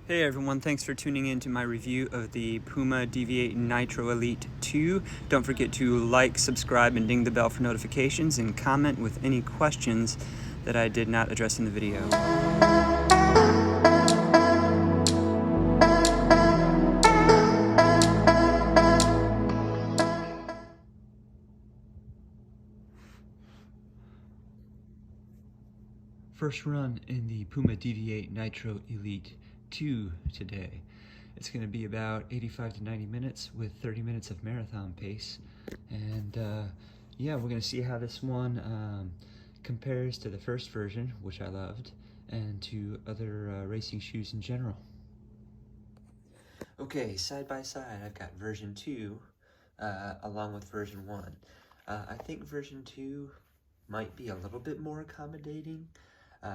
Hey everyone, thanks for tuning in to my review of the Puma Deviate Nitro Elite 2. Don't forget to like, subscribe, and ding the bell for notifications, and comment with any questions that I did not address in the video. First run in the Puma Deviate Nitro Elite 2 today. It's going to be about 85 to 90 minutes with 30 minutes of marathon pace. And yeah, we're going to see how this one compares to the first version, which I loved, and to other racing shoes in general. Okay, side by side, I've got version 2 along with version 1. I think version 2 might be a little bit more accommodating.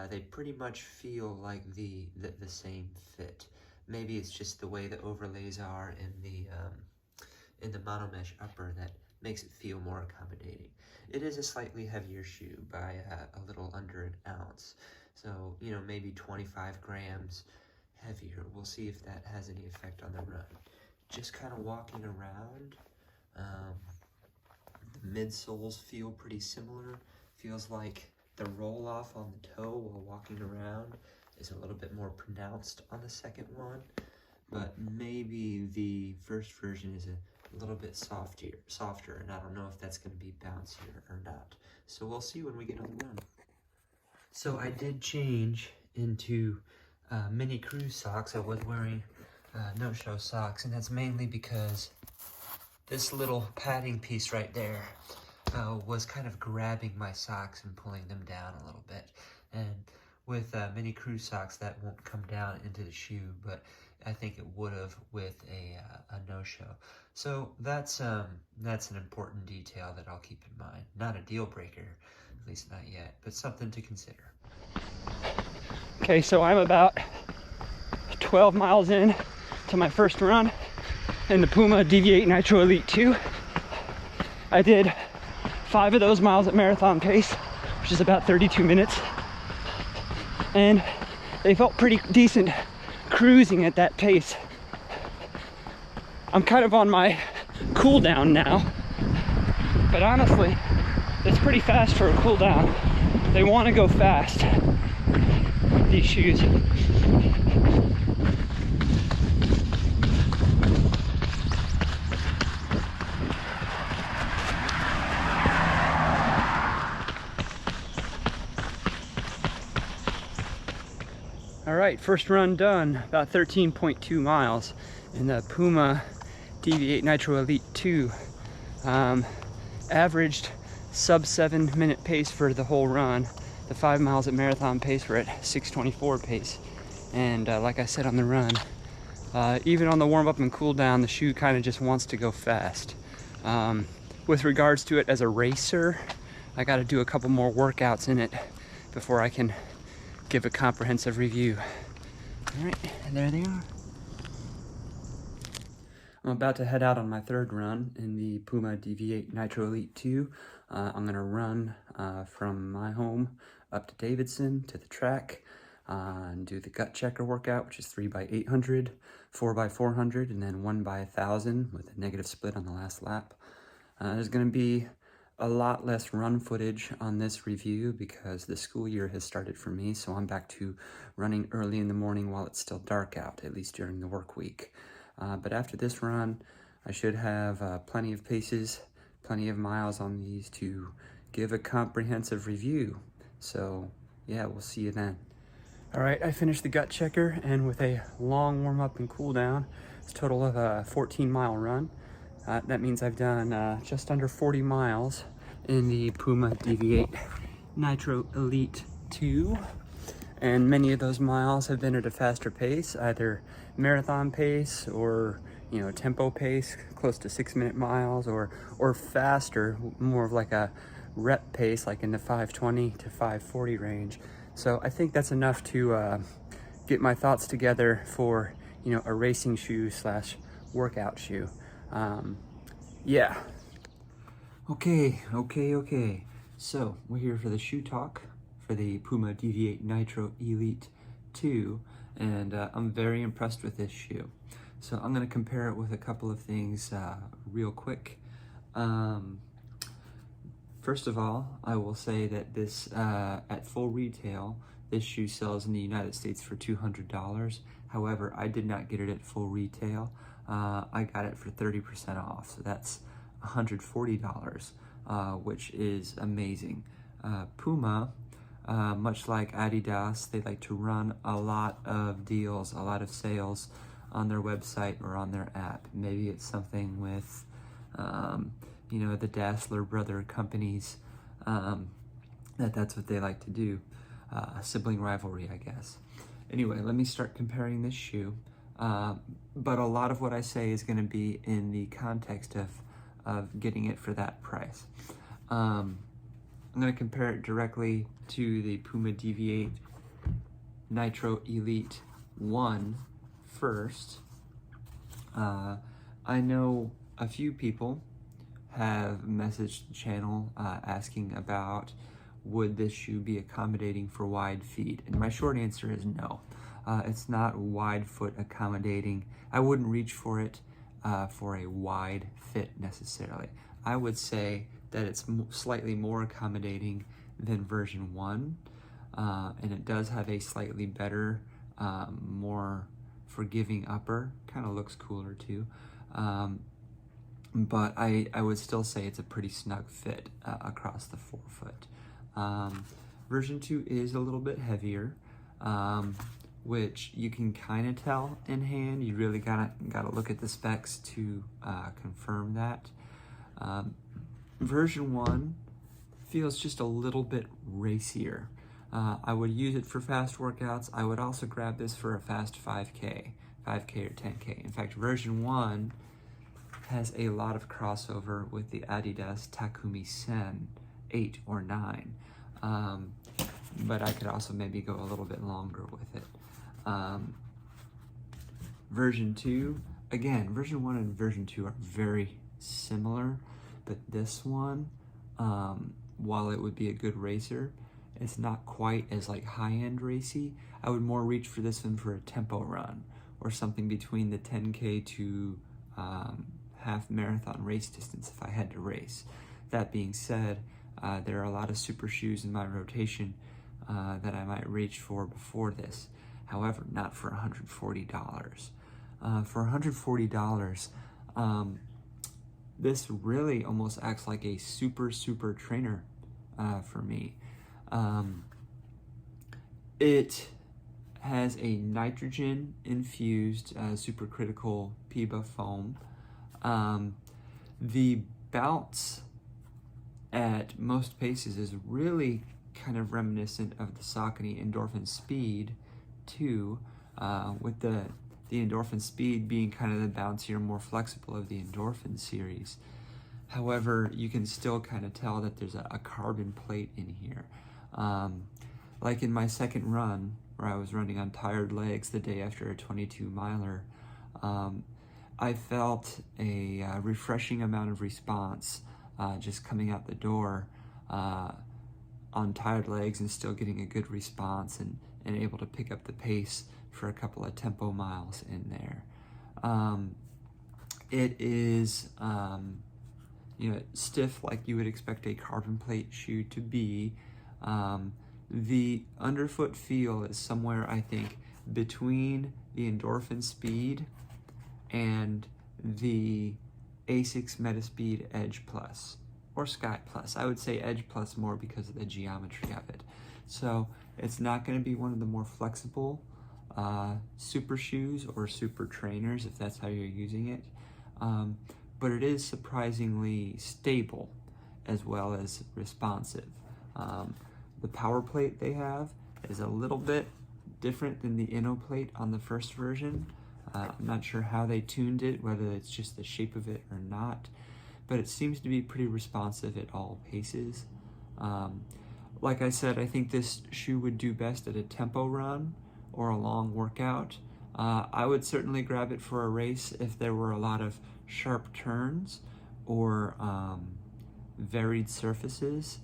They pretty much feel like the same fit. Maybe it's just the way the overlays are in the monomesh upper that makes it feel more accommodating. It is a slightly heavier shoe by a little under an ounce. So, you know, maybe 25 grams heavier. We'll see if that has any effect on the run. Just kind of walking around, the midsoles feel pretty similar. Feels like the roll off on the toe while walking around is a little bit more pronounced on the second one, but maybe the first version is a little bit softer, and I don't know if that's going to be bouncier or not. So we'll see when we get on the run. So I did change into mini cruise socks. I was wearing no-show socks, and that's mainly because this little padding piece right there was kind of grabbing my socks and pulling them down a little bit. And with mini cruise socks, that won't come down into the shoe, but I think it would have with a no-show. So that's an important detail that I'll keep in mind. Not a deal breaker, at least not yet, but something to consider. Okay, so I'm about 12 miles in to my first run in the Puma Deviate Nitro Elite 2. I did 5 of those miles at marathon pace, which is about 32 minutes. And they felt pretty decent cruising at that pace. I'm kind of on my cool down now, but honestly, it's pretty fast for a cool down. They want to go fast, these shoes. All right, first run done, about 13.2 miles in the Puma Deviate Nitro Elite 2. Averaged sub 7-minute pace for the whole run. The 5 miles at marathon pace were at 6:24 pace. And like I said on the run, even on the warm up and cool down, the shoe kind of just wants to go fast. With regards to it as a racer, I got to do a couple more workouts in it before I can give a comprehensive review. All right, and there they are. I'm about to head out on my third run in the Puma Deviate Nitro Elite 2. I'm gonna run from my home up to Davidson to the track and do the gut checker workout, which is 3x800, 4x400, and then 1x1000 with a negative split on the last lap. There's gonna be a lot less run footage on this review because the school year has started for me, so I'm back to running early in the morning while it's still dark out, at least during the work week. But after this run, I should have plenty of paces, plenty of miles on these to give a comprehensive review. So yeah, we'll see you then. All right, I finished the gut checker, and with a long warm up and cool down, it's a total of a 14-mile run. That means I've done just under 40 miles in the Puma Deviate Nitro Elite 2. And many of those miles have been at a faster pace, either marathon pace or, you know, tempo pace, close to 6-minute miles, or faster, more of like a rep pace, like in the 520 to 540 range. So I think that's enough to get my thoughts together for, you know, a racing shoe slash workout shoe. Yeah. Okay. So we're here for the shoe talk for the Puma Deviate Nitro Elite 2. and I'm very impressed with this shoe. So I'm going to compare it with a couple of things real quick. First of all, I will say that this, at full retail, this shoe sells in the United States for $200. However, I did not get it at full retail. I got it for 30% off, so that's $140, which is amazing. Puma, much like Adidas, they like to run a lot of deals, a lot of sales on their website or on their app. Maybe it's something with, you know, the Dassler brother companies, that's what they like to do. Sibling rivalry, I guess. Anyway, let me start comparing this shoe. But a lot of what I say is going to be in the context of getting it for that price. I'm going to compare it directly to the Puma Deviate Nitro Elite 1 first. I know a few people have messaged the channel asking about would this shoe be accommodating for wide feet, and my short answer is no. It's not wide foot accommodating. I wouldn't reach for it for a wide fit necessarily. I would say that it's slightly more accommodating than version 1, and it does have a slightly better, more forgiving upper. Kind of looks cooler too. But I would still say it's a pretty snug fit across the forefoot. Version 2 is a little bit heavier, which you can kind of tell in hand. You really gotta look at the specs to confirm that. Version 1 feels just a little bit racier. I would use it for fast workouts. I would also grab this for a fast 5K or 10K. In fact, version 1 has a lot of crossover with the Adidas Takumi Sen 8 or 9. But I could also maybe go a little bit longer with it. Version 2, again, version 1 and version 2 are very similar, but this one, while it would be a good racer, it's not quite as like high-end racy. I would more reach for this one for a tempo run or something between the 10K to half marathon race distance if I had to race. That being said, there are a lot of super shoes in my rotation that I might reach for before this. However, not for $140. For $140, this really almost acts like a super trainer for me. It has a nitrogen infused supercritical PIBA foam. The bounce at most paces is really kind of reminiscent of the Saucony Endorphin Speed 2, with the Endorphin Speed being kind of the bouncier, more flexible of the Endorphin series. However, you can still kind of tell that there's a carbon plate in here. Like in my second run, where I was running on tired legs the day after a 22-miler, I felt a refreshing amount of response just coming out the door on tired legs and still getting a good response and able to pick up the pace for a couple of tempo miles in there. It is stiff like you would expect a carbon plate shoe to be. The underfoot feel is somewhere, I think, between the Endorphin Speed and the Asics Metaspeed Edge Plus or Sky Plus. I would say Edge Plus more because of the geometry of it. So it's not going to be one of the more flexible super shoes or super trainers, if that's how you're using it. But it is surprisingly stable as well as responsive. The power plate they have is a little bit different than the Inno plate on the first version. I'm not sure how they tuned it, whether it's just the shape of it or not, but it seems to be pretty responsive at all paces. Like I said, I think this shoe would do best at a tempo run or a long workout. I would certainly grab it for a race if there were a lot of sharp turns or varied surfaces.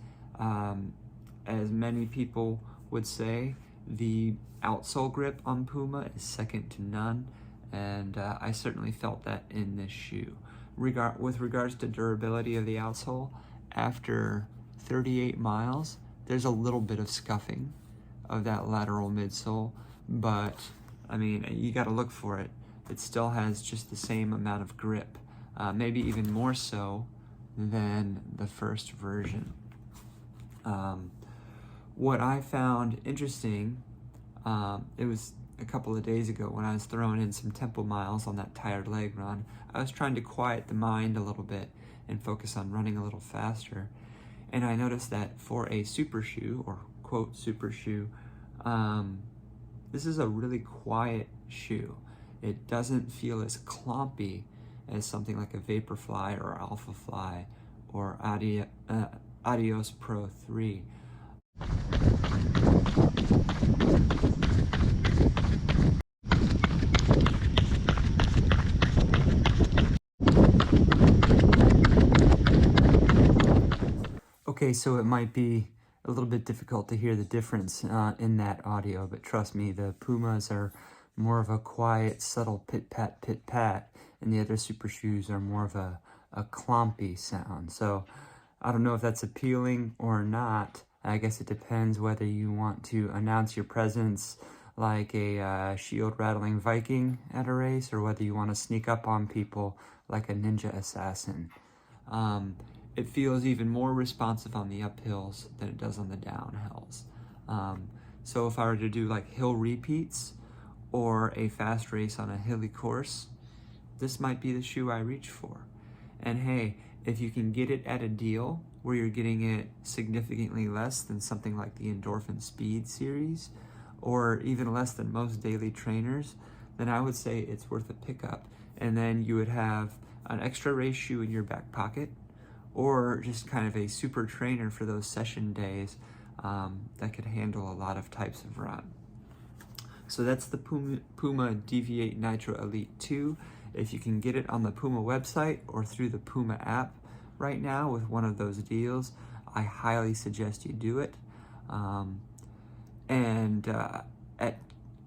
As many people would say, the outsole grip on Puma is second to none, and I certainly felt that in this shoe. With regards to durability of the outsole, after 38 miles, there's a little bit of scuffing of that lateral midsole, but I mean, you got to look for it. It still has just the same amount of grip, maybe even more so than the first version. What I found interesting, it was a couple of days ago when I was throwing in some tempo miles on that tired leg run. I was trying to quiet the mind a little bit and focus on running a little faster. And I noticed that for a super shoe, or quote super shoe, this is a really quiet shoe. It doesn't feel as clompy as something like a Vaporfly or Alpha Fly or Adios Pro 3. Okay, so it might be a little bit difficult to hear the difference in that audio, but trust me, the Pumas are more of a quiet, subtle pit-pat, and the other super shoes are more of a clompy sound. So I don't know if that's appealing or not. I guess it depends whether you want to announce your presence like a shield-rattling Viking at a race, or whether you want to sneak up on people like a ninja assassin. It feels even more responsive on the uphills than it does on the downhills. So if I were to do like hill repeats or a fast race on a hilly course, this might be the shoe I reach for. And hey, if you can get it at a deal where you're getting it significantly less than something like the Endorphin Speed series, or even less than most daily trainers, then I would say it's worth a pickup. And then you would have an extra race shoe in your back pocket, or just kind of a super trainer for those session days that could handle a lot of types of run. So that's the Puma Deviate Nitro Elite 2. If you can get it on the Puma website or through the Puma app right now with one of those deals, I highly suggest you do it.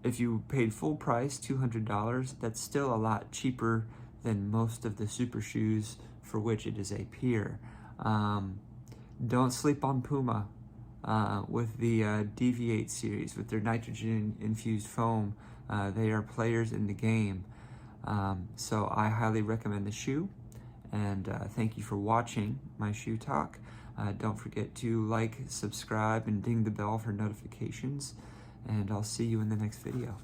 If you paid full price, $200, that's still a lot cheaper than most of the super shoes for which it is a peer. Don't sleep on Puma with the Deviate series, with their nitrogen-infused foam. They are players in the game. So I highly recommend the shoe, and thank you for watching my shoe talk. Don't forget to like, subscribe, and ding the bell for notifications, and I'll see you in the next video.